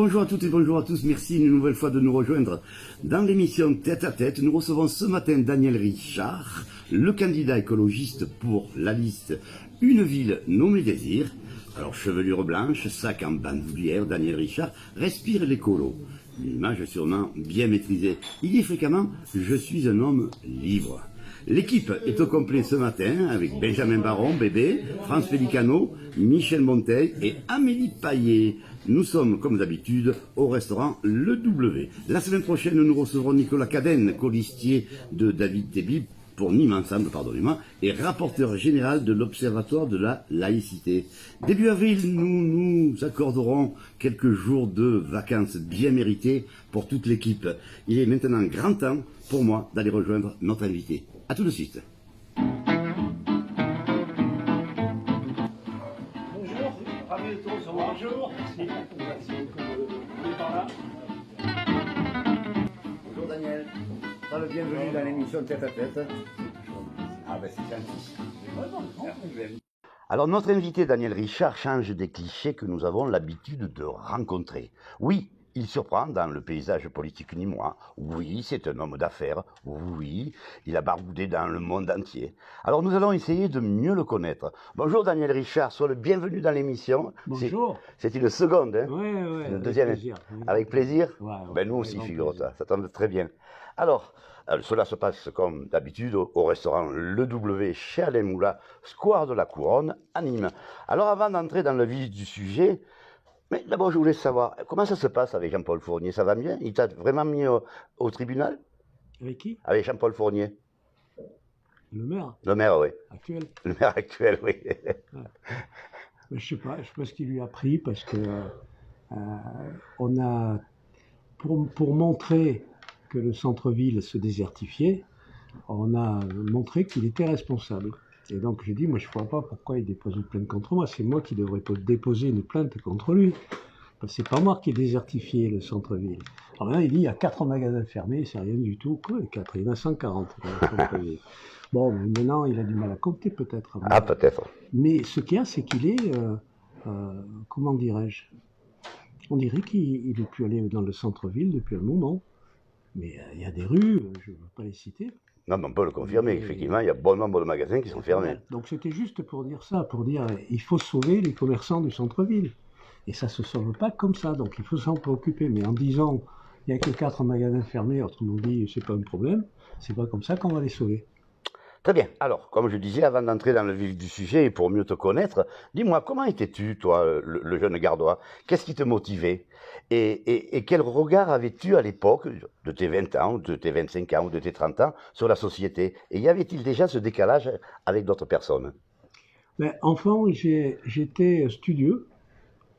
bonjour à toutes et bonjour à tous, merci une nouvelle fois de nous rejoindre. Dans l'émission Tête à Tête, nous recevons ce matin Daniel Richard, le candidat écologiste pour la liste Une ville nommée Désir. Alors, chevelure blanche, sac en bandoulière, Daniel Richard respire l'écolo. Une image sûrement bien maîtrisée. Il dit fréquemment « Je suis un homme libre ». L'équipe est au complet ce matin avec Benjamin Baron, bébé, France Pellicano, Michel Monteil et Amélie Paillet. Nous sommes, comme d'habitude, au restaurant Le W. La semaine prochaine, nous recevrons Nicolas Cadenne, colistier de David Tébib, pour Nîmes Ensemble, pardonnez-moi, et rapporteur général de l'Observatoire de la laïcité. Début avril, nous nous accorderons quelques jours de vacances bien méritées pour toute l'équipe. Il est maintenant grand temps pour moi d'aller rejoindre notre invité. A tout de suite. Bonjour, ravi de te recevoir. Bonjour, merci beaucoup par là. Bonjour Daniel, le bienvenu dans l'émission Tête à Tête. Ah ben c'est gentil. Alors notre invité Daniel Richard change des clichés que nous avons l'habitude de rencontrer. Oui, il surprend dans le paysage politique nîmois. Oui, c'est un homme d'affaires. Oui, il a baroudé dans le monde entier. Alors nous allons essayer de mieux le connaître. Bonjour Daniel Richard, sois le bienvenu dans l'émission. Bonjour. C'est une seconde, hein? Oui, Une deuxième. plaisir. Avec plaisir? Ouais, Ben nous aussi, figure-toi, plaisir. ça tombe très bien. Alors, cela se passe comme d'habitude au restaurant Le W chez Alain Moula, square de la Couronne, à Nîmes. Alors avant d'entrer dans le vif du sujet, mais d'abord je voulais savoir, comment ça se passe avec Jean-Paul Fournier? Ça va bien? Il t'a vraiment mis au tribunal? Avec qui? Avec Jean-Paul Fournier? Le maire Le maire, oui. actuel. Le maire actuel, oui. Mais je sais pas ce qu'il lui a pris parce que on a, pour montrer que le centre-ville se désertifiait, on a montré qu'il était responsable. Et donc j'ai dit, moi je ne vois pas pourquoi il dépose une plainte contre moi, c'est moi qui devrais déposer une plainte contre lui. C'est pas moi qui ai désertifié le centre-ville. Alors là il dit, il y a 4 magasins fermés, c'est rien du tout. Quoi, 4, il y en a 140 dans le centre-ville. Bon, mais maintenant il a du mal à compter peut-être. Ah, peut-être. Mais ce qu'il y a, c'est qu'il est, comment dirais-je, on dirait qu'il n'est plus allé dans le centre-ville depuis un moment. Mais il y a des rues, je ne veux pas les citer. Non, mais on peut le confirmer, effectivement, il y a bon nombre de magasins qui sont fermés. Donc c'était juste pour dire ça, pour dire il faut sauver les commerçants du centre-ville. Et ça ne se sauve pas comme ça, donc il faut s'en préoccuper. Mais en disant il n'y a que 4 magasins fermés, autrement dit c'est pas un problème, c'est pas comme ça qu'on va les sauver. Très bien. Alors, comme je disais, avant d'entrer dans le vif du sujet et pour mieux te connaître, dis-moi, comment étais-tu, toi, le jeune gardois? Qu'est-ce qui te motivait? Et quel regard avais-tu à l'époque, de tes 20 ans, de tes 25 ans ou de tes 30 ans, sur la société? Et y avait-il déjà ce décalage avec d'autres personnes? Mais enfant, j'étais studieux,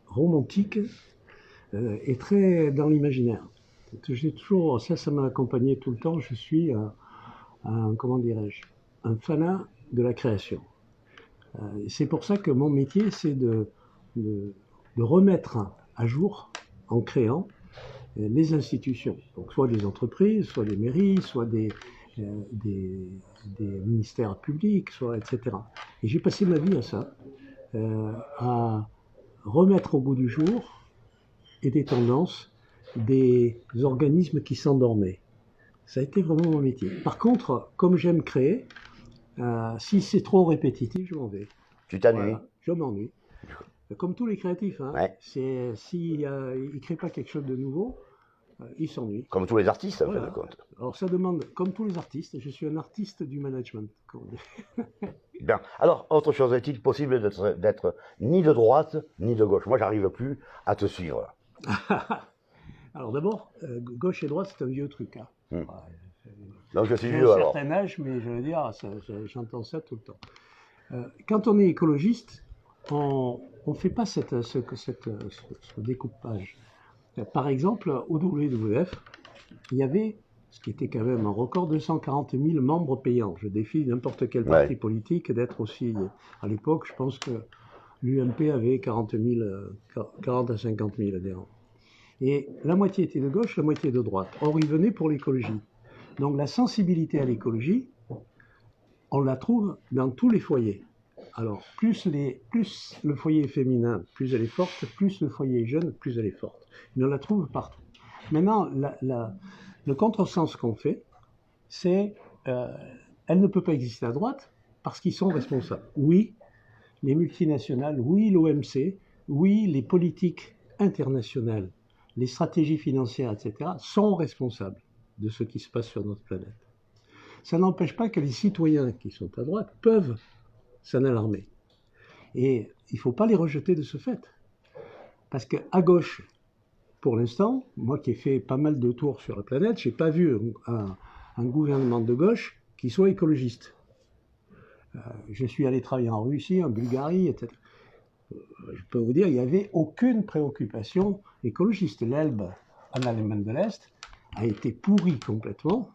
romantique et très dans l'imaginaire. J'ai toujours, ça m'a accompagné tout le temps. Je suis comment dirais-je, un fanat de la création. C'est pour ça que mon métier, c'est de remettre à jour, en créant, les institutions. Donc soit des entreprises, soit des mairies, soit des ministères publics, soit etc. Et j'ai passé ma vie à ça, à remettre au goût du jour et des tendances des organismes qui s'endormaient. Ça a été vraiment mon métier. Par contre, comme j'aime créer, si c'est trop répétitif, je m'en vais. Tu t'ennuies? Voilà, je m'ennuie. Comme tous les créatifs, hein. Ouais. S'ils ne créent pas quelque chose de nouveau, ils s'ennuient. Comme tous les artistes, en Voilà. fin de compte. Alors ça demande, comme tous les artistes, je suis un artiste du management. Bien. Alors, autre chose, est-il possible d'être ni de droite, ni de gauche? Moi, j'arrive plus à te suivre. Alors d'abord, gauche et droite, c'est un vieux truc. Hein. Donc je suis J'ai vieux un alors. certain âge, mais je veux dire, j'entends ça tout le temps. Quand on est écologiste, on ne fait pas ce découpage. Par exemple, au WWF, il y avait, ce qui était quand même un record, 240 000 membres payants. Je défie n'importe quel parti politique d'être aussi... À l'époque, je pense que l'UMP avait 40 à 50 000 adhérents. Et la moitié était de gauche, la moitié de droite. Or, ils venaient pour l'écologie. Donc la sensibilité à l'écologie, on la trouve dans tous les foyers. Alors, plus le foyer est féminin, plus elle est forte, plus le foyer est jeune, plus elle est forte. Et on la trouve partout. Maintenant, le contresens qu'on fait, c'est elle ne peut pas exister à droite parce qu'ils sont responsables. Oui, les multinationales, oui, l'OMC, oui, les politiques internationales, les stratégies financières, etc., sont responsables de ce qui se passe sur notre planète. Ça n'empêche pas que les citoyens qui sont à droite peuvent s'en alarmer. Et il ne faut pas les rejeter de ce fait. Parce qu'à gauche, pour l'instant, moi qui ai fait pas mal de tours sur la planète, je n'ai pas vu un gouvernement de gauche qui soit écologiste. Je suis allé travailler en Russie, en Bulgarie, etc. Je peux vous dire, il n'y avait aucune préoccupation écologiste. L'Elbe, en Allemagne de l'Est, a été pourrie complètement.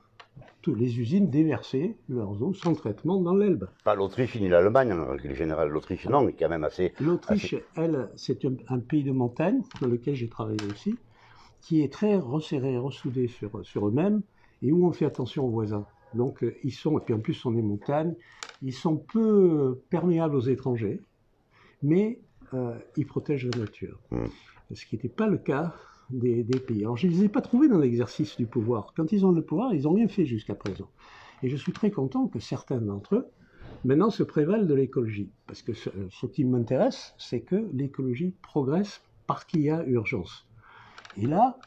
Toutes les usines déversaient leurs eaux sans traitement dans l'Elbe. Pas l'Autriche ni l'Allemagne, le général l'Autriche, non, mais quand même assez... L'Autriche, elle, c'est un pays de montagne, dans lequel j'ai travaillé aussi, qui est très resserré, ressoudé sur eux-mêmes, et où on fait attention aux voisins. Donc, ils sont, et puis en plus, on est montagne, ils sont peu perméables aux étrangers, mais ils protègent la nature. Ce qui n'était pas le cas des pays. Alors, je ne les ai pas trouvés dans l'exercice du pouvoir. Quand ils ont le pouvoir, ils n'ont rien fait jusqu'à présent. Et je suis très content que certains d'entre eux, maintenant, se prévalent de l'écologie. Parce que ce qui m'intéresse, c'est que l'écologie progresse parce qu'il y a urgence. Et là,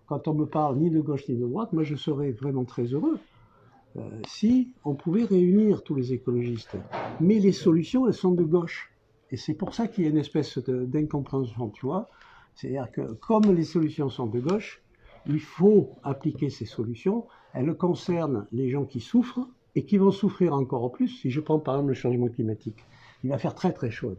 quand on me parle ni de gauche ni de droite, moi je serais vraiment très heureux si on pouvait réunir tous les écologistes. Mais les solutions, elles sont de gauche. Et c'est pour ça qu'il y a une espèce d'incompréhension, tu vois. C'est-à-dire que comme les solutions sont de gauche, il faut appliquer ces solutions. Elles concernent les gens qui souffrent et qui vont souffrir encore plus. Si je prends par exemple le changement climatique, il va faire très très chaud.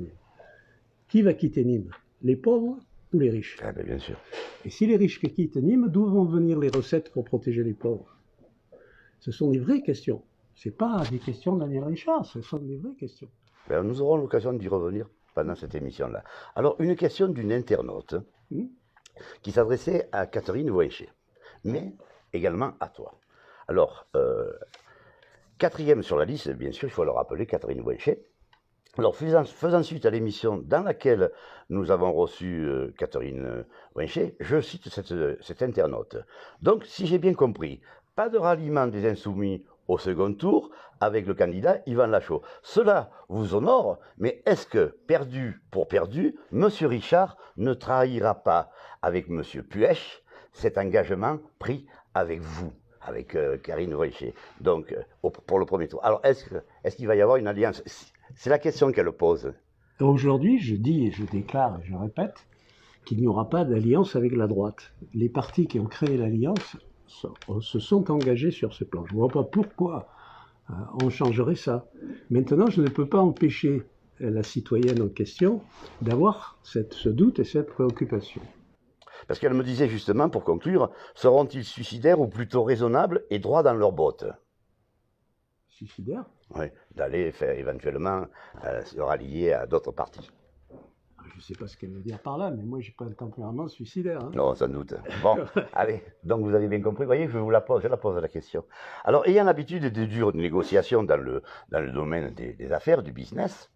Qui va quitter Nîmes? Les pauvres ou les riches? Ah ben bien sûr. Et si les riches quittent Nîmes, d'où vont venir les recettes pour protéger les pauvres? Ce sont des vraies questions. Ce n'est pas des questions de Daniel Richard, ce sont des vraies questions. Ben, nous aurons l'occasion d'y revenir pendant cette émission-là. Alors, une question d'une internaute qui s'adressait à Catherine Voincher, mais également à toi. Alors, quatrième sur la liste, bien sûr, il faut le rappeler, Catherine Voincher. Alors, faisant suite à l'émission dans laquelle nous avons reçu Catherine Voincher, je cite cette internaute. Donc, si j'ai bien compris, pas de ralliement des Insoumis au second tour avec le candidat Yvan Lachaud. Cela vous honore, mais est-ce que, perdu pour perdu, M. Richard ne trahira pas avec M. Puech cet engagement pris avec vous, avec Karine Voincher, donc pour le premier tour? Alors, est-ce qu'il va y avoir une alliance? C'est la question qu'elle pose. Aujourd'hui, je dis et je déclare et je répète qu'il n'y aura pas d'alliance avec la droite. Les partis qui ont créé l'alliance se sont engagés sur ce plan. Je ne vois pas pourquoi on changerait ça. Maintenant, je ne peux pas empêcher la citoyenne en question d'avoir ce doute et cette préoccupation. Parce qu'elle me disait justement, pour conclure, seront-ils suicidaires ou plutôt raisonnables et droits dans leurs bottes? Suicidaires? Oui, d'aller faire éventuellement se rallier à d'autres partis. Je ne sais pas ce qu'elle veut dire par là, mais moi, je n'ai pas le tempérament suicidaire. Hein. Non, sans doute. Bon, allez, donc vous avez bien compris. Vous voyez, je la pose la question. Alors, ayant l'habitude de dures négociations dans le domaine des affaires, du business,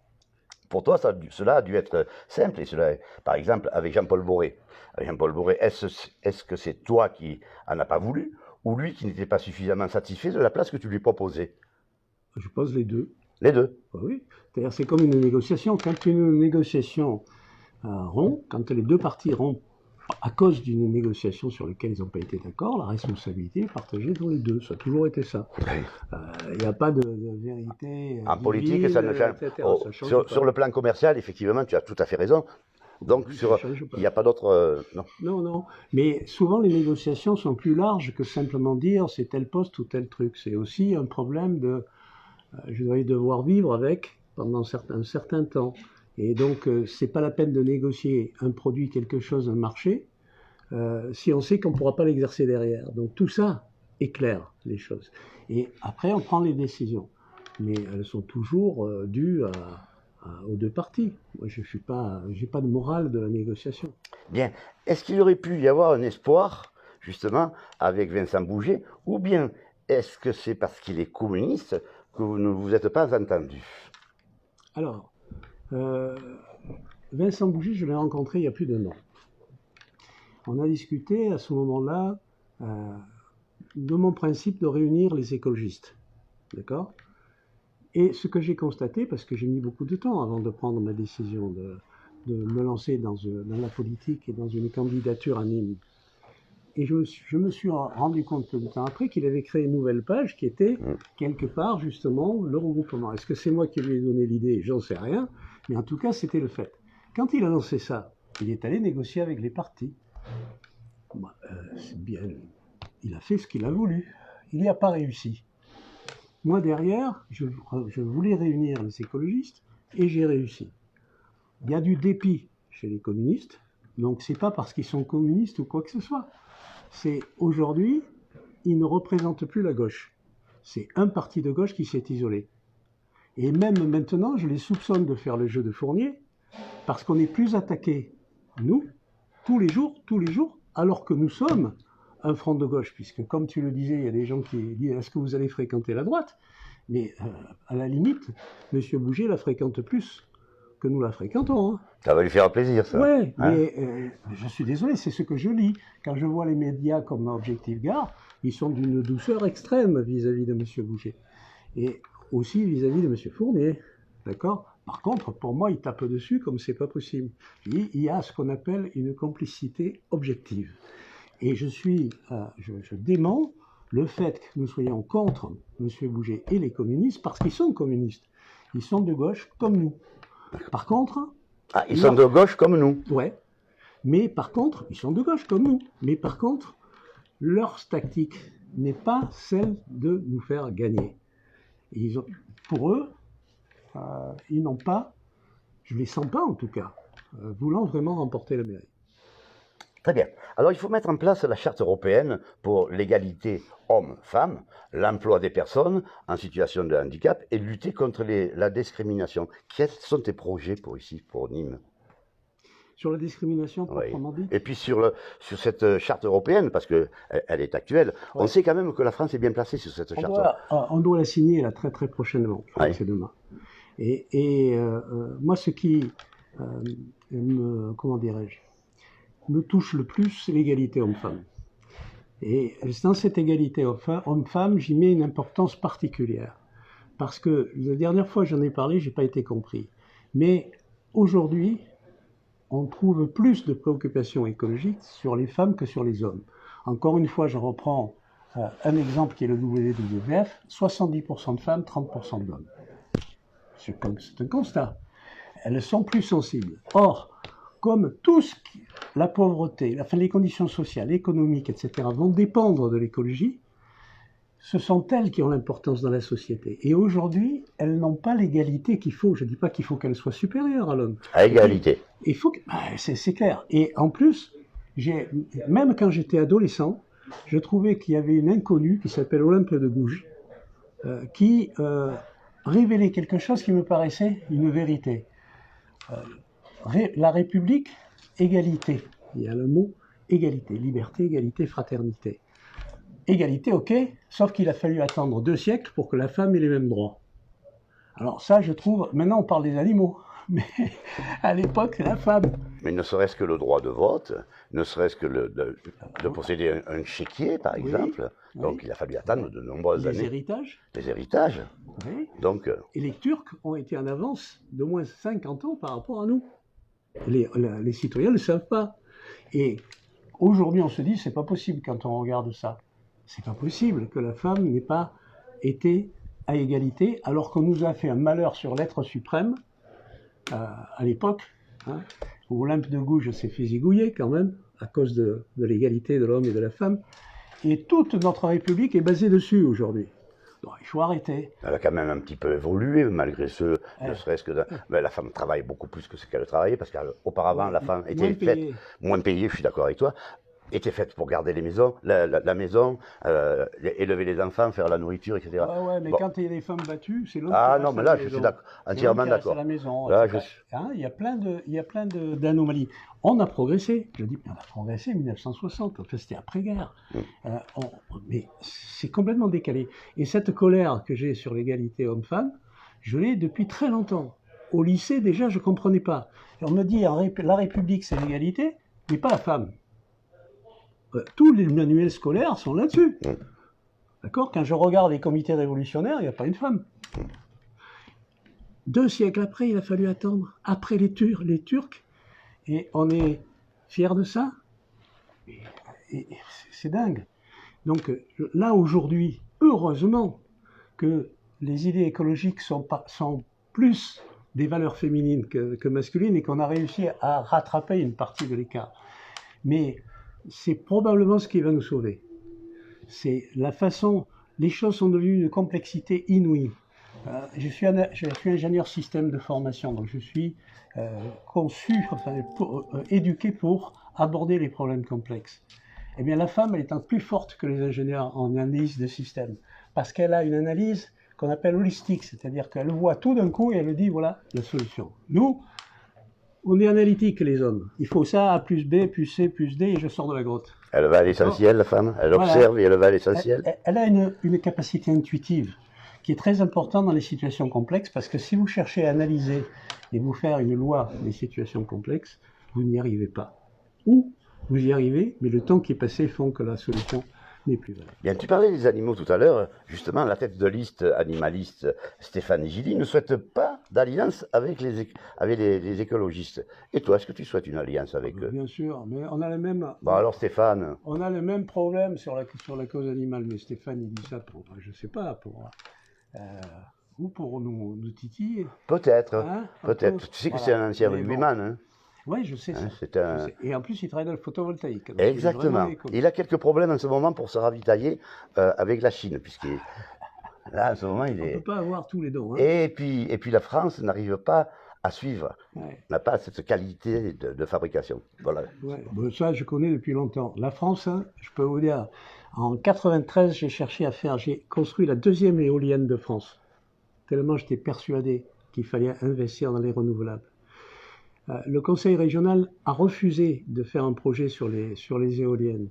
pour toi, cela a dû être simple. Et cela, par exemple, avec Jean-Paul Boré. Avec Jean-Paul Boré, est-ce que c'est toi qui en as pas voulu, ou lui qui n'était pas suffisamment satisfait de la place que tu lui proposais? Je pose les deux. Les deux? Oui. C'est-à-dire, c'est comme une négociation. Quand une négociation rompt, quand les deux parties rompent à cause d'une négociation sur laquelle ils n'ont pas été d'accord, la responsabilité est partagée dans les deux. Ça a toujours été ça. Il n'y a pas de vérité. En politique, ça ne change pas. Sur le plan commercial, effectivement, tu as tout à fait raison. Donc, il n'y a pas d'autre... non. Non. Mais souvent, les négociations sont plus larges que simplement dire c'est tel poste ou tel truc. C'est aussi un problème de... je vais devoir vivre avec pendant un certain temps. Et donc, c'est pas la peine de négocier un produit, quelque chose, un marché, si on sait qu'on ne pourra pas l'exercer derrière. Donc, tout ça éclaire les choses. Et après, on prend les décisions. Mais elles sont toujours dues aux deux parties. Moi, je n'ai pas de morale de la négociation. Bien. Est-ce qu'il aurait pu y avoir un espoir, justement, avec Vincent Bouget, ou bien est-ce que c'est parce qu'il est communiste que vous ne vous êtes pas entendus? Alors, Vincent Bouget, je l'ai rencontré il y a plus d'1 an. On a discuté à ce moment-là de mon principe de réunir les écologistes. D'accord? Et ce que j'ai constaté, parce que j'ai mis beaucoup de temps avant de prendre ma décision de me lancer dans la politique et dans une candidature anonyme, et je me suis rendu compte peu de temps après qu'il avait créé une nouvelle page qui était quelque part justement le regroupement. Est-ce que c'est moi qui lui ai donné l'idée? J'en sais rien, mais en tout cas c'était le fait. Quand il a lancé ça, il est allé négocier avec les partis. C'est bien, il a fait ce qu'il a voulu. Il n'y a pas réussi. Moi derrière, je voulais réunir les écologistes et j'ai réussi. Il y a du dépit chez les communistes, donc c'est pas parce qu'ils sont communistes ou quoi que ce soit. C'est aujourd'hui, ils ne représentent plus la gauche. C'est un parti de gauche qui s'est isolé. Et même maintenant, je les soupçonne de faire le jeu de Fournier, parce qu'on est plus attaqués, nous, tous les jours, alors que nous sommes un front de gauche, puisque comme tu le disais, il y a des gens qui disent « est-ce que vous allez fréquenter la droite ?» Mais à la limite, M. Bouget la fréquente plus que nous la fréquentons. Hein. Ça va lui faire plaisir, ça. Oui, mais je suis désolé, c'est ce que je lis. Quand je vois les médias comme Objectif Gare, ils sont d'une douceur extrême vis-à-vis de M. Bouget. Et aussi vis-à-vis de M. Fournier. D'accord? Par contre, pour moi, il tape dessus comme c'est pas possible. Il y a ce qu'on appelle une complicité objective. Et je dément le fait que nous soyons contre M. Bouget et les communistes parce qu'ils sont communistes. Ils sont de gauche comme nous. Par contre... ils sont de gauche comme nous. Ouais. Mais par contre, ils sont de gauche comme nous. Mais par contre, leur tactique n'est pas celle de nous faire gagner. Pour eux, ils n'ont pas, je ne les sens pas en tout cas, voulant vraiment remporter la mairie. Très bien. Alors il faut mettre en place la charte européenne pour l'égalité hommes-femmes, l'emploi des personnes en situation de handicap et lutter contre la discrimination. Quels sont tes projets pour Nîmes? Sur la discrimination proprement dit. Et puis sur cette charte européenne, parce qu'elle est actuelle, on sait quand même que la France est bien placée sur cette charte. On doit la signer là, très très prochainement, je crois que c'est demain. Et moi, ce qui me touche le plus, c'est l'égalité homme-femme. Et dans cette égalité homme-femme, j'y mets une importance particulière. Parce que la dernière fois que j'en ai parlé, je n'ai pas été compris. Mais aujourd'hui, on trouve plus de préoccupations écologiques sur les femmes que sur les hommes. Encore une fois, je reprends un exemple qui est le WWF, 70% de femmes, 30% d'hommes. C'est un constat. Elles sont plus sensibles. Or, comme la pauvreté, les conditions sociales, économiques, etc., vont dépendre de l'écologie, ce sont elles qui ont l'importance dans la société. Et aujourd'hui, elles n'ont pas l'égalité qu'il faut. Je ne dis pas qu'il faut qu'elles soient supérieures à l'homme. À égalité. Il faut c'est clair. Et en plus, même quand j'étais adolescent, je trouvais qu'il y avait une inconnue qui s'appelle Olympe de Gouges, qui révélait quelque chose qui me paraissait une vérité. La République, égalité. Il y a le mot égalité, liberté, égalité, fraternité. Égalité, ok, sauf qu'il a fallu attendre 2 siècles pour que la femme ait les mêmes droits. Alors ça, je trouve, maintenant on parle des animaux, mais à l'époque, la femme... Mais ne serait-ce que le droit de vote, ne serait-ce que de posséder un chéquier, par exemple. Donc il a fallu attendre de nombreuses années. Les héritages. Les héritages. Oui. Donc, et les Turcs ont été en avance de moins 50 ans par rapport à nous. Les citoyens ne le savent pas. Et aujourd'hui, on se dit, c'est pas possible quand on regarde ça. C'est pas possible que la femme n'ait pas été à égalité, alors qu'on nous a fait un malheur sur l'être suprême, à l'époque, hein, où Olympe de Gouges s'est fait zigouiller quand même, à cause de l'égalité de l'homme et de la femme. Et toute notre République est basée dessus aujourd'hui. Donc, il faut arrêter. Elle a quand même un petit peu évolué, malgré ce, ne serait-ce que... Mais la femme travaille beaucoup plus que ce qu'elle travaillait, parce qu'auparavant, la femme était moins payée, je suis d'accord avec toi. était faite pour garder les maisons, la maison, élever les enfants, faire la nourriture, etc. Ouais, mais Bon. quand il y a des femmes battues, c'est l'homme Ah qui non, reste mais à là, la je suis maison. entièrement C'est l'homme qui reste à d'accord. la maison. Là, Hein, il y a plein d'anomalies. On a progressé. Je dis, on a progressé en 1960. Enfin, c'était après-guerre. Mais c'est complètement décalé. Et cette colère que j'ai sur l'égalité homme-femme, je l'ai depuis très longtemps. Au lycée, déjà, je ne comprenais pas. On me dit, la République, c'est l'égalité, mais pas la femme. Tous les manuels scolaires sont là-dessus. D'accord? Quand je regarde les comités révolutionnaires, il n'y a pas une femme. 2 siècles après, il a fallu attendre, après les Turcs, et on est fiers de ça. Et c'est dingue. Donc là, aujourd'hui, heureusement que les idées écologiques sont plus des valeurs féminines que masculines et qu'on a réussi à rattraper une partie de l'écart. Mais c'est probablement ce qui va nous sauver. C'est la façon, les choses sont devenues d'une complexité inouïe. Je suis ingénieur système de formation, donc je suis éduqué pour aborder les problèmes complexes. Eh bien, la femme, elle est plus forte que les ingénieurs en analyse de système, parce qu'elle a une analyse qu'on appelle holistique, c'est-à-dire qu'elle voit tout d'un coup et elle dit, voilà la solution. Nous, on est analytique, les hommes. Il faut ça, A plus B, plus C, plus D, et je sors de la grotte. Elle va à l'essentiel, la femme. Elle observe et elle va à l'essentiel. Elle a une capacité intuitive qui est très importante dans les situations complexes, parce que si vous cherchez à analyser et vous faire une loi des situations complexes, vous n'y arrivez pas. Ou vous y arrivez, mais le temps qui est passé font que la solution n'est plus valable. Bien, tu parlais des animaux tout à l'heure. Justement, la tête de liste animaliste Stéphane Gilly ne souhaite pas d'alliance avec les écologistes. Et toi, est-ce que tu souhaites une alliance avec eux? Bien sûr, mais on a le même. Bon, alors Stéphane. On a le même problème sur la cause animale, mais Stéphane, il dit ça pour, je sais pas, ou pour nous titiller. Peut-être, Hein, peut-être. Tu sais que c'est un ancien rugbyman, hein? Oui, je sais ça. Et en plus, il travaille dans le photovoltaïque. Exactement. Il a quelques problèmes en ce moment pour se ravitailler avec la Chine, puisqu'il là, en ce moment, il est. On ne peut pas avoir tous les dons. Hein. Et puis la France n'arrive pas à suivre. Ouais. N'a pas cette qualité de fabrication. Voilà. Ouais. Bon, ça, je connais depuis longtemps. La France, hein, je peux vous dire, en 93, j'ai construit la 2e éolienne de France. Tellement j'étais persuadé qu'il fallait investir dans les renouvelables. Le conseil régional a refusé de faire un projet sur les éoliennes.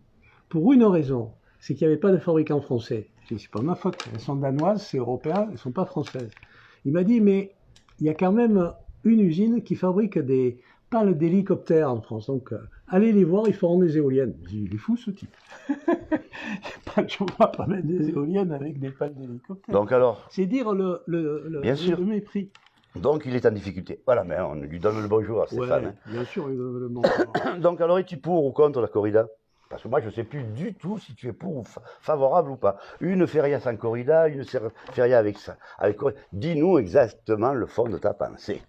Pour une raison, c'est qu'il n'y avait pas de fabricants français. Je dis, c'est pas ma faute. Elles sont danoises, c'est européen, elles ne sont pas françaises. Il m'a dit, mais il y a quand même une usine qui fabrique des pales d'hélicoptères en France. Donc, allez les voir, ils feront des éoliennes. Je dis, il est fou ce type. Je ne vais pas mettre des éoliennes avec des pales d'hélicoptères. Donc alors, c'est dire le mépris. Donc il est en difficulté. Voilà, mais on lui donne le bonjour à Stéphane. Ouais, bien sûr, il donne le bonjour. Donc alors, es-tu pour ou contre la corrida? Parce que moi, je ne sais plus du tout si tu es pour ou favorable ou pas. Une feria sans corrida, une feria avec ça. Dis-nous exactement le fond de ta pensée.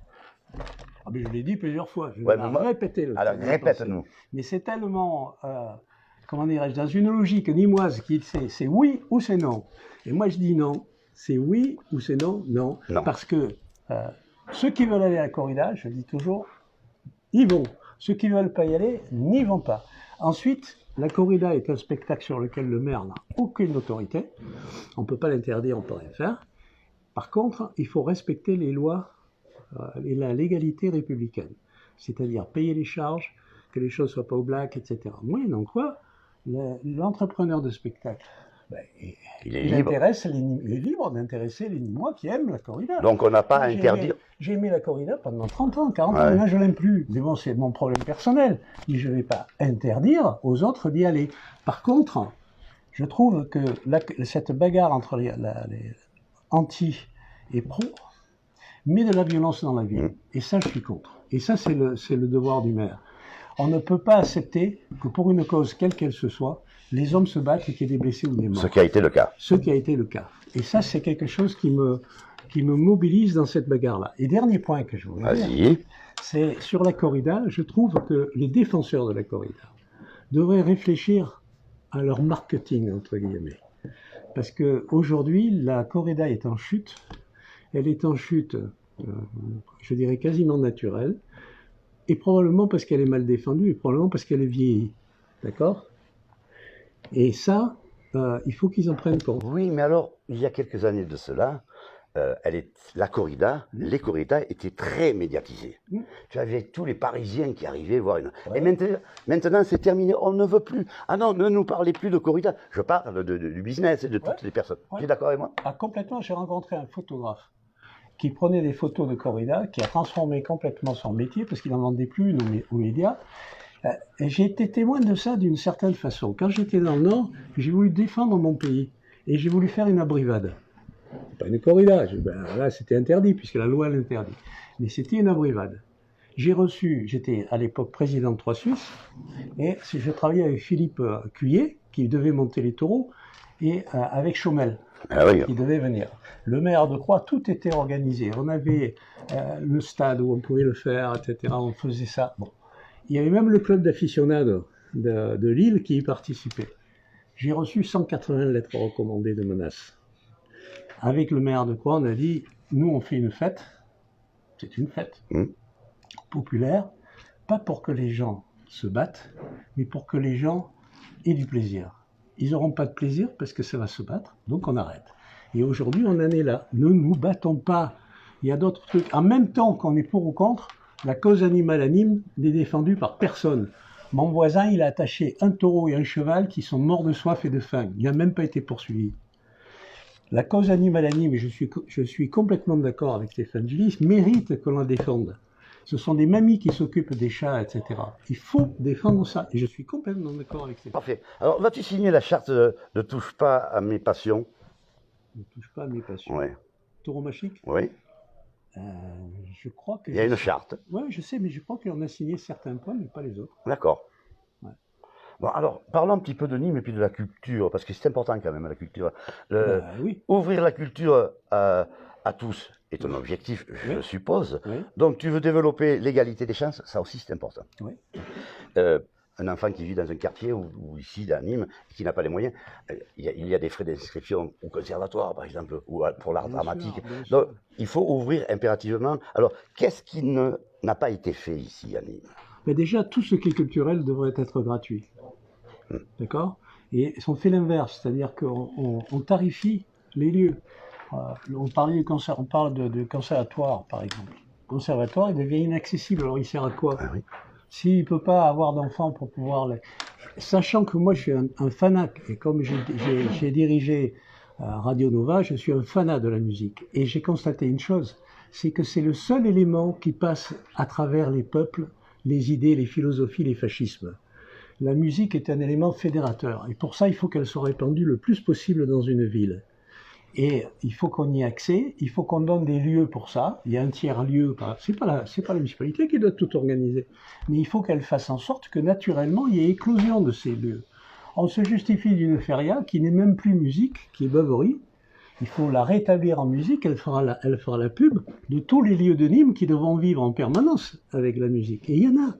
Ah, mais je l'ai dit plusieurs fois. Je vais répéter. Alors, répète-nous. Mais c'est tellement, comment dirais-je, dans une logique nimoise qui c'est oui ou c'est non. Et moi, je dis non. C'est oui ou c'est non? Non. Parce que ceux qui veulent aller à la corrida, je dis toujours, ils vont. Ceux qui ne veulent pas y aller, n'y vont pas. Ensuite, la corrida est un spectacle sur lequel le maire n'a aucune autorité. On ne peut pas l'interdire, on ne peut rien faire. Par contre, il faut respecter les lois et la légalité républicaine. C'est-à-dire payer les charges, que les choses ne soient pas au black, etc. Oui, donc quoi, l'entrepreneur de spectacle, il est libre d'intéresser les Nîmois qui aiment la corrida. Donc on n'a pas à interdire. J'ai aimé la corrida pendant 30 ans, 40 ans, maintenant je ne l'aime plus. Mais bon, c'est mon problème personnel. Et je ne vais pas interdire aux autres d'y aller. Par contre, je trouve que cette bagarre entre les anti et pro met de la violence dans la ville. Et ça, je suis contre. Et ça, c'est le devoir du maire. On ne peut pas accepter que pour une cause, quelle qu'elle se soit, les hommes se battent et qu'il y ait des blessés ou des morts. Ce qui a été le cas. Ce qui a été le cas. Et ça, c'est quelque chose qui me mobilise dans cette bagarre-là. Et dernier point que je voudrais dire, c'est sur la corrida, je trouve que les défenseurs de la corrida devraient réfléchir à leur marketing, entre guillemets. Parce qu'aujourd'hui, la corrida est en chute. Elle est en chute, je dirais, quasiment naturelle. Et probablement parce qu'elle est mal défendue, et probablement parce qu'elle est vieillie. D'accord ? Et ça, il faut qu'ils en prennent compte. Oui, mais alors, il y a quelques années de cela, la corrida, les corridas étaient très médiatisées. Tu avais tous les Parisiens qui arrivaient voir une... Ouais. Et maintenant c'est terminé, on ne veut plus. Ah non, ne nous parlez plus de corrida. Je parle du business et de toutes les personnes. Ouais. Tu es d'accord avec moi? Ah, complètement, j'ai rencontré un photographe qui prenait des photos de corrida, qui a transformé complètement son métier, parce qu'il n'en vendait plus aux médias. Et j'ai été témoin de ça d'une certaine façon. Quand j'étais dans le Nord, j'ai voulu défendre mon pays, et j'ai voulu faire une abrivade. Pas une corrida, là c'était interdit, puisque la loi l'interdit. Mais c'était une abrivade. J'étais à l'époque président de Trois Suisses, et je travaillais avec Philippe Cuillet, qui devait monter les taureaux, et avec Chaumel, qui devait venir. Le maire de Croix, tout était organisé. On avait le stade où on pouvait le faire, etc. On faisait ça. Bon. Il y avait même le club d'aficionados de Lille qui y participait. J'ai reçu 180 lettres recommandées de menaces. Avec le maire de Croix, on a dit, nous on fait une fête, c'est une fête populaire, pas pour que les gens se battent, mais pour que les gens aient du plaisir. Ils n'auront pas de plaisir parce que ça va se battre, donc on arrête. Et aujourd'hui, on en est là. Ne nous battons pas. Il y a d'autres trucs. En même temps qu'on est pour ou contre, la cause animale anime n'est défendue par personne. Mon voisin, il a attaché un taureau et un cheval qui sont morts de soif et de faim. Il n'a même pas été poursuivi. La cause animale anime, et je suis complètement d'accord avec Stéphane Gillis, mérite qu'on la défende. Ce sont des mamies qui s'occupent des chats, etc. Il faut défendre ça. Et je suis complètement d'accord avec Stéphane. Parfait. Alors, vas-tu signer la charte Ne touche pas à mes passions? Ne touche pas à mes passions. Oui. Tauromachique? Oui. Je crois que... Il y a une charte. Oui, je sais, mais je crois qu'on a signé certains points, mais pas les autres. D'accord. Ouais. Bon, alors, parlons un petit peu de Nîmes et puis de la culture, parce que c'est important quand même, la culture. Oui. Ouvrir la culture à tous est un objectif, je suppose. Oui. Donc, tu veux développer l'égalité des chances, ça aussi c'est important. Oui. Un enfant qui vit dans un quartier ou ici à Nîmes, qui n'a pas les moyens, il y a des frais d'inscription au conservatoire, par exemple, ou pour l'art dramatique. Donc, il faut ouvrir impérativement. Alors, qu'est-ce qui n'a pas été fait ici à Nîmes? Mais déjà, tout ce qui est culturel devrait être gratuit. D'accord? Et on fait l'inverse, c'est-à-dire qu'on tarifie les lieux. On parle de conservatoire, par exemple. Le conservatoire, il devient inaccessible, alors il sert à quoi? Ah oui. S'il ne peut pas avoir d'enfants pour pouvoir... Sachant que moi, je suis un fanat, et comme j'ai dirigé Radio Nova, je suis un fanat de la musique. Et j'ai constaté une chose, c'est que c'est le seul élément qui passe à travers les peuples, les idées, les philosophies, les fascismes. La musique est un élément fédérateur. Et pour ça, il faut qu'elle soit répandue le plus possible dans une ville. Et il faut qu'on y ait accès, il faut qu'on donne des lieux pour ça. Il y a un tiers-lieu, c'est pas la municipalité qui doit tout organiser, mais il faut qu'elle fasse en sorte que naturellement il y ait éclosion de ces lieux. On se justifie d'une feria qui n'est même plus musique, qui est beuverie. Il faut la rétablir en musique, elle fera la pub de tous les lieux de Nîmes qui devront vivre en permanence avec la musique. Et il y en a.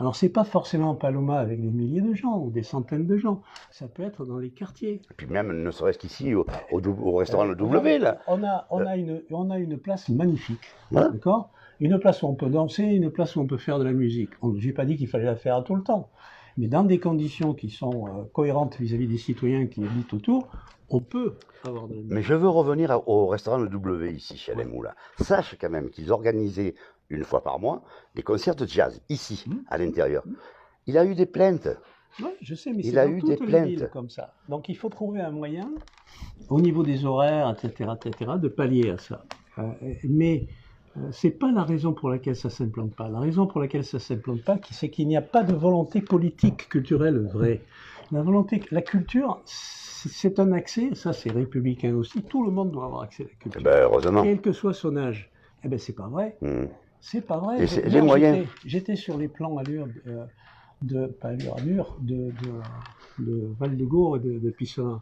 Alors, c'est pas forcément Paloma avec des milliers de gens ou des centaines de gens. Ça peut être dans les quartiers. Et puis même, ne serait-ce qu'ici, au restaurant Le W, là. On a une place magnifique, Ouais. d'accord? Une place où on peut danser, une place où on peut faire de la musique. J'ai pas dit qu'il fallait la faire à tout le temps. Mais dans des conditions qui sont cohérentes vis-à-vis des citoyens qui habitent autour, on peut avoir de la musique. Mais je veux revenir au restaurant Le W ici, chez les Moulins. Sache quand même qu'ils organisaient une fois par mois des concerts de jazz ici, à l'intérieur. Il a eu des plaintes. Oui, je sais, mais Il c'est a dans eu toutes des les plaintes. villes comme ça. Donc il faut trouver un moyen, au niveau des horaires, etc., de pallier à ça. Mais c'est pas la raison pour laquelle ça s'implante pas. La raison pour laquelle ça s'implante pas, c'est qu'il n'y a pas de volonté politique culturelle vraie. La culture, c'est un accès, ça c'est républicain aussi, tout le monde doit avoir accès à la culture. Ben, heureusement. Quel que soit son âge. Eh ben c'est pas vrai. C'est pas vrai. Et les moyens. J'étais sur les plans allure de Val-de-Gaulle et de Pissarra.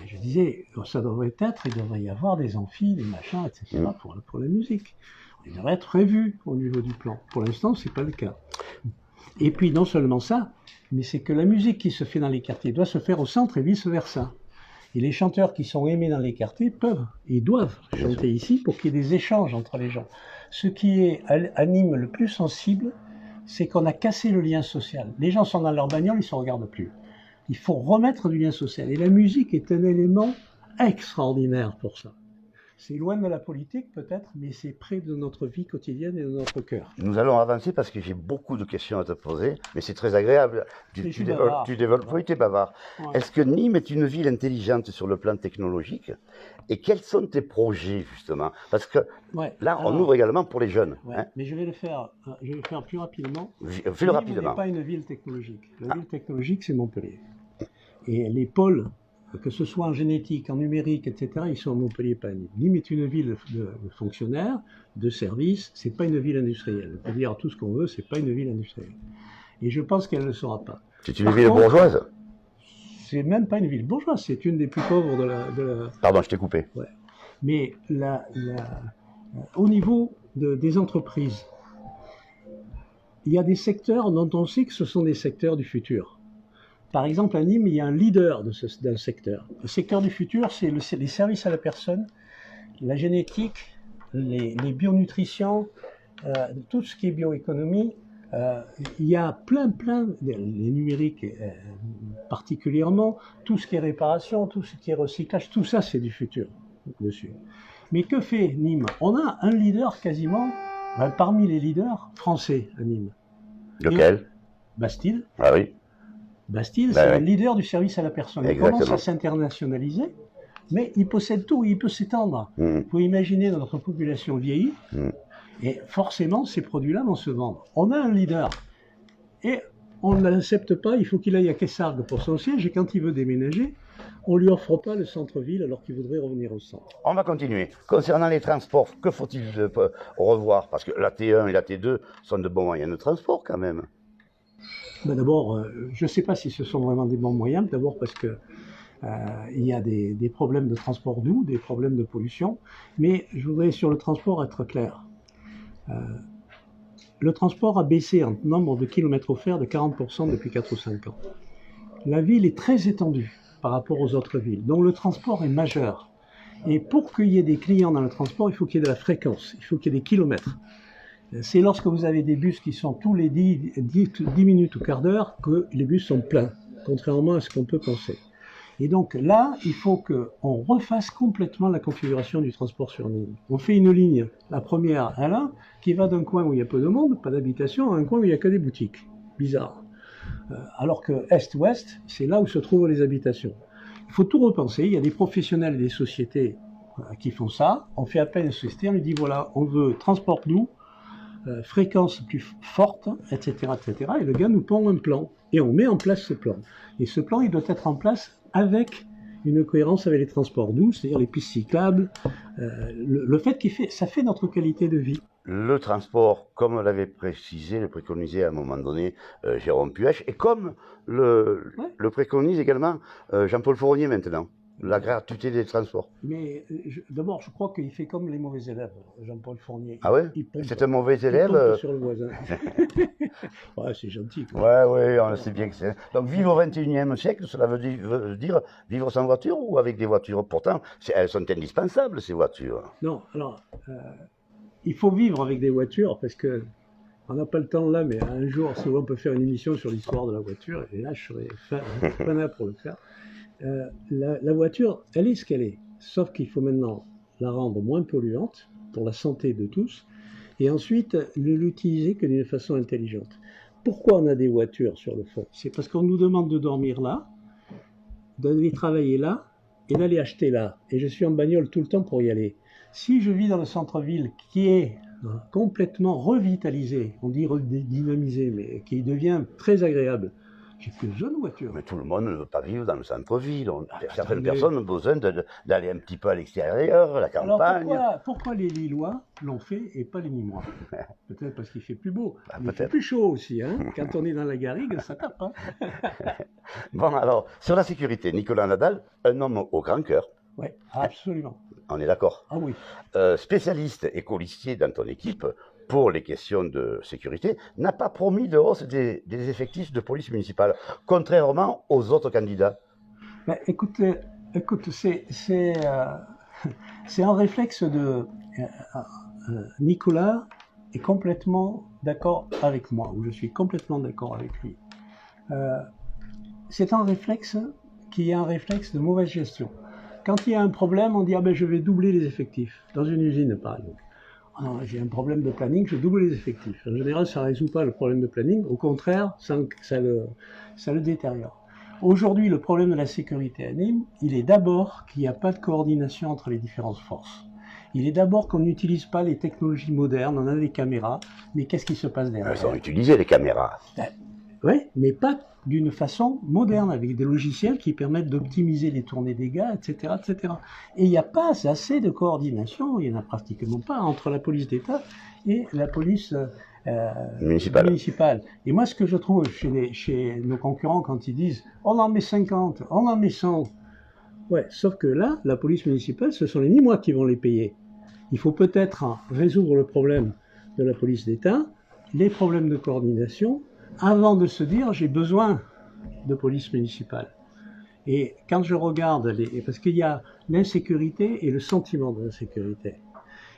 Et je disais, ça devrait être, il devrait y avoir des amphis, des machins, etc. pour la musique. Il devrait être prévu au niveau du plan. Pour l'instant, c'est pas le cas. Et puis, non seulement ça, mais c'est que la musique qui se fait dans les quartiers doit se faire au centre et vice-versa. Et les chanteurs qui sont aimés dans les quartiers peuvent et doivent chanter ici pour qu'il y ait des échanges entre les gens. Ce qui anime le plus sensible, c'est qu'on a cassé le lien social. Les gens sont dans leur bagnole, ils ne se regardent plus. Il faut remettre du lien social. Et la musique est un élément extraordinaire pour ça. C'est loin de la politique peut-être, mais c'est près de notre vie quotidienne et de notre cœur. Nous allons avancer parce que j'ai beaucoup de questions à te poser, mais c'est très agréable. Tu développes, oui, tu es bavard. Ouais. Est-ce que Nîmes est une ville intelligente sur le plan technologique? Et quels sont tes projets justement? Parce que là, on ouvre également pour les jeunes. Ouais, hein. Mais je vais le faire plus rapidement. Fais-le rapidement. Nîmes n'est pas une ville technologique. La ville technologique, c'est Montpellier. Et les pôles, que ce soit en génétique, en numérique, etc., ils sont à Montpellier, pas à Nîmes. Nîmes est une ville de fonctionnaires, de services, c'est pas une ville industrielle. On peut dire tout ce qu'on veut, c'est pas une ville industrielle. Et je pense qu'elle ne le sera pas. C'est une ville bourgeoise? C'est même pas une ville bourgeoise, c'est une des plus pauvres de la... Pardon, je t'ai coupé. Ouais. Mais au niveau des entreprises, il y a des secteurs dont on sait que ce sont des secteurs du futur. Par exemple, à Nîmes, il y a un leader d'un secteur. Le secteur du futur, c'est les services à la personne, la génétique, les bionutritions, tout ce qui est bioéconomie. Il y a plein, les numériques particulièrement, tout ce qui est réparation, tout ce qui est recyclage, tout ça, c'est du futur dessus. Mais que fait Nîmes? On a un leader quasiment, parmi les leaders français à Nîmes. Lequel? Bastille. Ah oui. Bastille, c'est le leader du service à la personne. Il commence à s'internationaliser, mais il possède tout, il peut s'étendre. Il faut imaginer notre population vieillit, et forcément, ces produits-là vont se vendre. On a un leader, et on ne l'accepte pas, il faut qu'il aille à Quessargues pour son siège, et quand il veut déménager, on ne lui offre pas le centre-ville alors qu'il voudrait revenir au centre. On va continuer. Concernant les transports, que faut-il revoir? Parce que la T1 et la T2 sont de bons moyens de transport quand même. Ben d'abord, je ne sais pas si ce sont vraiment des bons moyens, d'abord parce que il y a des problèmes de transport doux, des problèmes de pollution, mais je voudrais sur le transport être clair. Le transport a baissé en nombre de kilomètres offerts de 40% depuis 4 ou 5 ans. La ville est très étendue par rapport aux autres villes, donc le transport est majeur. Et pour qu'il y ait des clients dans le transport, il faut qu'il y ait de la fréquence, il faut qu'il y ait des kilomètres. C'est lorsque vous avez des bus qui sont tous les 10 minutes ou quart d'heure que les bus sont pleins, contrairement à ce qu'on peut penser. Et donc là, il faut qu'on refasse complètement la configuration du transport sur Nîmes. On fait une ligne, la première, là, qui va d'un coin où il y a peu de monde, pas d'habitation, à un coin où il n'y a que des boutiques. Bizarre. Alors que Est-Ouest, c'est là où se trouvent les habitations. Il faut tout repenser, il y a des professionnels et des sociétés qui font ça. On fait appel à une société, on lui dit voilà, on veut transport doux, fréquence plus forte, etc., etc. Et le gars nous pond un plan. Et on met en place ce plan. Et ce plan, il doit être en place avec une cohérence avec les transports doux, c'est-à-dire les pistes cyclables, le fait ça fait notre qualité de vie. Le transport, comme l'avait précisé, le préconisait à un moment donné Jérôme Puech, et comme le préconise également Jean-Paul Fournier maintenant. La gratuité des transports. Mais d'abord, je crois qu'il fait comme les mauvais élèves, Jean-Paul Fournier. Ah ouais? C'est un mauvais élève? Il pompe sur le voisin. Ouais, c'est gentil. Ouais, on sait bien que c'est... Donc vivre au XXIe siècle, cela veut dire vivre sans voiture ou avec des voitures? Pourtant, elles sont indispensables, ces voitures. Non, alors, il faut vivre avec des voitures parce que on n'a pas le temps là, mais un jour, souvent, on peut faire une émission sur l'histoire de la voiture, et là, je serais fanat pour le faire. La voiture, elle est ce qu'elle est, sauf qu'il faut maintenant la rendre moins polluante pour la santé de tous, et ensuite ne l'utiliser que d'une façon intelligente. Pourquoi on a des voitures sur le fond? C'est parce qu'on nous demande de dormir là, d'aller travailler là, et d'aller acheter là. Et je suis en bagnole tout le temps pour y aller. Si je vis dans le centre-ville qui est complètement revitalisé, on dit redynamisé, mais qui devient très agréable, j'ai plus besoin de voiture. Mais tout le monde ne veut pas vivre dans le centre-ville. Certaines personnes ont besoin d'aller un petit peu à l'extérieur, la campagne. Alors pourquoi les Lillois l'ont fait et pas les Nîmois? Peut-être parce qu'il fait plus beau. Il fait plus chaud aussi. Hein. Quand on est dans la garrigue, ça tape. Hein. Bon, alors, sur la sécurité, Nicolas Nadal, un homme au grand cœur. Oui, absolument. On est d'accord? Ah oui. Spécialiste et colistier dans ton équipe, pour les questions de sécurité, n'a pas promis de hausse des effectifs de police municipale, contrairement aux autres candidats. Ben, écoute, c'est un réflexe de... Nicolas est complètement d'accord avec moi, ou je suis complètement d'accord avec lui. c'est un réflexe qui est un réflexe de mauvaise gestion. Quand il y a un problème, on dit je vais doubler les effectifs. Dans une usine, par exemple. J'ai un problème de planning, je double les effectifs. En général, ça ne résout pas le problème de planning. Au contraire, ça le détériore. Aujourd'hui, le problème de la sécurité à Nîmes, il est d'abord qu'il n'y a pas de coordination entre les différentes forces. Il est d'abord qu'on n'utilise pas les technologies modernes, on a des caméras, mais qu'est-ce qui se passe derrière? Elles ont utilisé les caméras. Oui, mais pas d'une façon moderne, avec des logiciels qui permettent d'optimiser les tournées des gars, etc., etc. Et il n'y a pas assez de coordination, il n'y en a pratiquement pas, entre la police d'État et la police municipale. Et moi, ce que je trouve chez nos concurrents, quand ils disent « on en met 50, on en met 100 », ouais, sauf que là, la police municipale, ce sont les Nîmois qui vont les payer. Il faut peut-être résoudre le problème de la police d'État, les problèmes de coordination, avant de se dire j'ai besoin de police municipale. Et quand je regarde, parce qu'il y a l'insécurité et le sentiment d'insécurité.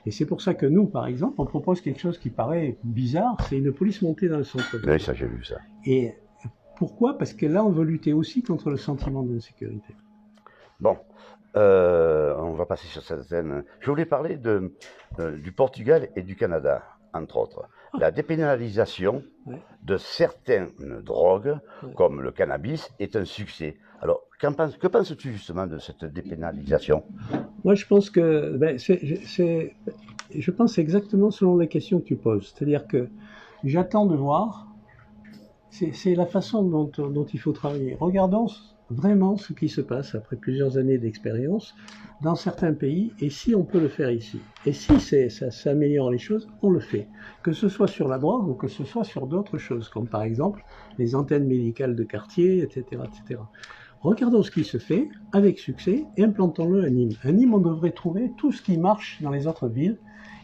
Et c'est pour ça que nous, par exemple, on propose quelque chose qui paraît bizarre, c'est une police montée dans le centre-ville. Oui, ça j'ai vu ça. Et pourquoi? Parce que là, on veut lutter aussi contre le sentiment d'insécurité. Bon, on va passer sur cette scène. Je voulais parler du Portugal et du Canada, entre autres. La dépénalisation de certaines drogues, comme le cannabis, est un succès. Alors, que penses-tu justement de cette dépénalisation? Moi, je pense que je pense exactement selon les questions que tu poses. C'est-à-dire que j'attends de voir. C'est la façon dont il faut travailler. Regardons vraiment ce qui se passe après plusieurs années d'expérience dans certains pays, et si on peut le faire ici. Et si ça améliore les choses, on le fait. Que ce soit sur la drogue ou que ce soit sur d'autres choses, comme par exemple les antennes médicales de quartier, etc., etc. Regardons ce qui se fait avec succès et implantons-le à Nîmes. À Nîmes, on devrait trouver tout ce qui marche dans les autres villes,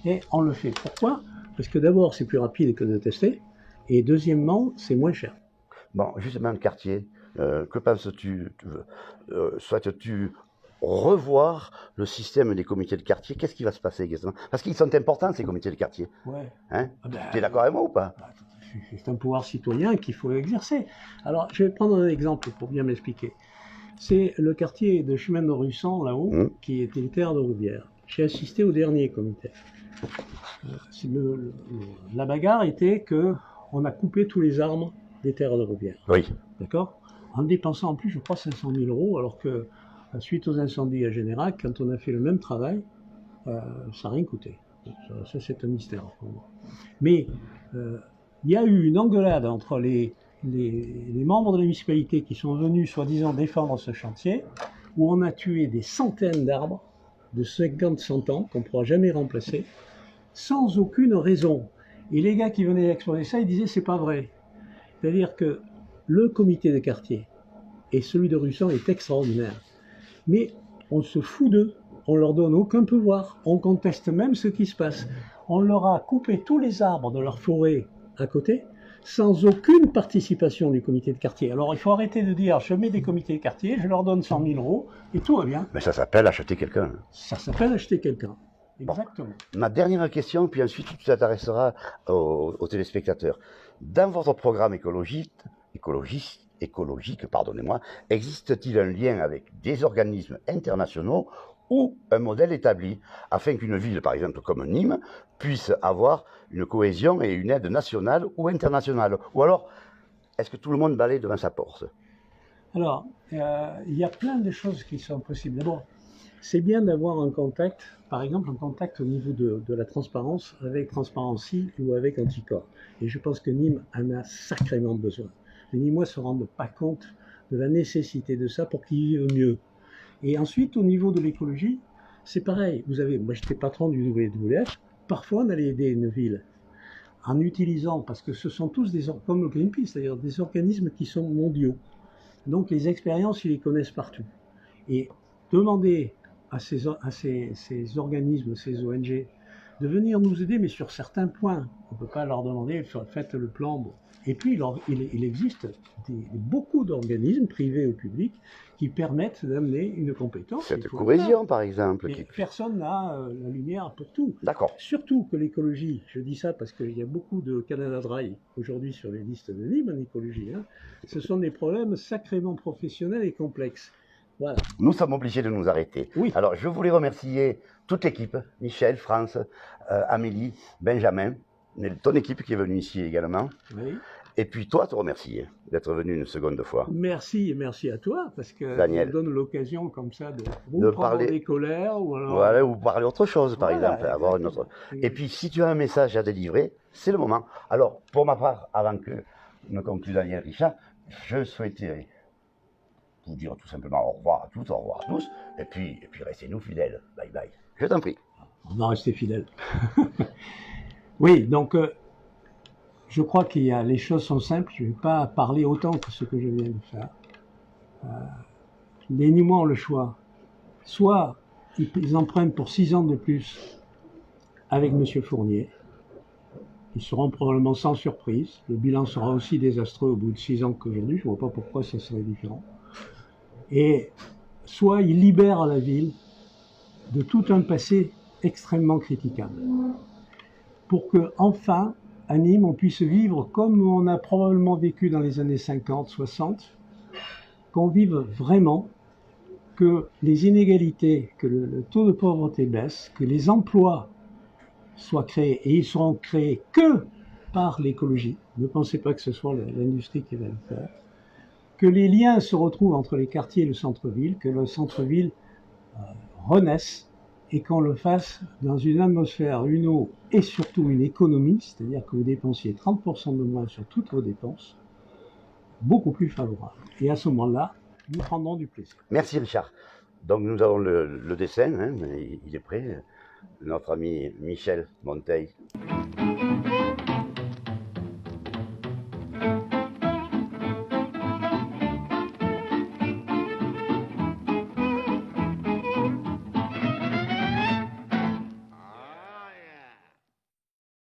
et on le fait. Pourquoi? Parce que d'abord, c'est plus rapide que de tester, et deuxièmement, c'est moins cher. Bon, justement, le quartier, que penses-tu? Souhaites-tu revoir le système des comités de quartier? Qu'est-ce qui va se passer exactement? Parce qu'ils sont importants, ces comités de quartier. Ouais. Hein? Tu es d'accord avec moi ou pas? C'est un pouvoir citoyen qu'il faut exercer. Alors, je vais prendre un exemple pour bien m'expliquer. C'est le quartier de Chemin de Russan, là-haut, qui était une terre de Rouvière. J'ai assisté au dernier comité. La bagarre était qu'on a coupé tous les arbres des terres de Rouvière. Oui. D'accord? En dépensant en plus, je crois, 500 000 €, alors que suite aux incendies à Générac, quand on a fait le même travail, ça n'a rien coûté. Ça c'est un mystère pour moi. Mais il y a eu une engueulade entre les membres de la municipalité qui sont venus soi-disant défendre ce chantier, où on a tué des centaines d'arbres de 50-100 ans qu'on ne pourra jamais remplacer, sans aucune raison. Et les gars qui venaient exposer ça, ils disaient c'est pas vrai. C'est-à-dire que le comité de quartier et celui de Russan est extraordinaire. Mais on se fout d'eux, on leur donne aucun pouvoir, on conteste même ce qui se passe. On leur a coupé tous les arbres de leur forêt à côté, sans aucune participation du comité de quartier. Alors il faut arrêter de dire je mets des comités de quartier, je leur donne 100 000 € et tout va bien. Mais ça s'appelle acheter quelqu'un. Ça s'appelle acheter quelqu'un. Exactement. Bon. Ma dernière question, puis ensuite tu t'intéresseras aux téléspectateurs. Dans votre programme écologique, pardonnez-moi, existe-t-il un lien avec des organismes internationaux ou un modèle établi, afin qu'une ville, par exemple comme Nîmes, puisse avoir une cohésion et une aide nationale ou internationale? Ou alors, est-ce que tout le monde balaye devant sa porte? Alors, il y a plein de choses qui sont possibles. D'abord, c'est bien d'avoir un contact, par exemple un contact au niveau de la transparence avec Transparency ou avec Anticorps. Et je pense que Nîmes en a sacrément besoin. Les Nîmois ne se rendent pas compte de la nécessité de ça pour qu'ils vivent mieux. Et ensuite, au niveau de l'écologie, c'est pareil. Moi j'étais patron du WWF, parfois on allait aider une ville en utilisant, parce que ce sont tous comme le Greenpeace, c'est-à-dire des organismes qui sont mondiaux. Donc les expériences, ils les connaissent partout. Et demander à ces organismes, ces ONG, de venir nous aider, mais sur certains points. On ne peut pas leur demander, faites le plan. Bon. Et puis, il existe beaucoup d'organismes, privés ou publics, qui permettent d'amener une compétence. Cette cohésion, par exemple. Et personne n'a la lumière pour tout. D'accord. Surtout que l'écologie, je dis ça parce qu'il y a beaucoup de Canada Dry aujourd'hui sur les listes de libre en écologie, hein, ce sont des problèmes sacrément professionnels et complexes. Voilà. Nous sommes obligés de nous arrêter. Oui. Alors, je voulais remercier toute l'équipe, Michel, France, Amélie, Benjamin, ton équipe qui est venue ici également. Oui. Et puis toi, te remercier d'être venu une seconde fois. Merci, et merci à toi, parce que Daniel. tu me donnes l'occasion comme ça de parler des colères. Ou alors... Voilà, ou parler autre chose, par Voilà, exemple. Avoir une autre... Et puis, si tu as un message à délivrer, c'est le moment. Alors, pour ma part, avant que ne conclue Daniel Richard, je souhaiterais vous dire tout simplement au revoir à toutes, au revoir à tous, et puis restez-nous fidèles. Bye bye. Je t'en prie. On va rester fidèles. Oui, donc je crois qu'il y a, les choses sont simples. Je ne vais pas parler autant que ce que je viens de faire. Les Nîmois ont le choix. Soit ils empruntent pour 6 ans de plus avec M. Fournier. Ils seront probablement sans surprise. Le bilan sera aussi désastreux au bout de 6 ans qu'aujourd'hui. Je ne vois pas pourquoi ça serait différent. Et soit ils libèrent la ville de tout un passé extrêmement critiquable. Pour que, enfin, à Nîmes, on puisse vivre comme on a probablement vécu dans les années 50, 60, qu'on vive vraiment, que les inégalités, que le taux de pauvreté baisse, que les emplois soient créés, et ils seront créés que par l'écologie. Ne pensez pas que ce soit l'industrie qui va le faire. Que les liens se retrouvent entre les quartiers et le centre-ville, que le centre-ville renaisse, et qu'on le fasse dans une atmosphère, une eau et surtout une économie, c'est-à-dire que vous dépensiez 30% de moins sur toutes vos dépenses, beaucoup plus favorable. Et à ce moment-là, nous prendrons du plaisir. Merci Richard. Donc nous avons le dessin, hein, il est prêt. Notre ami Michel Monteil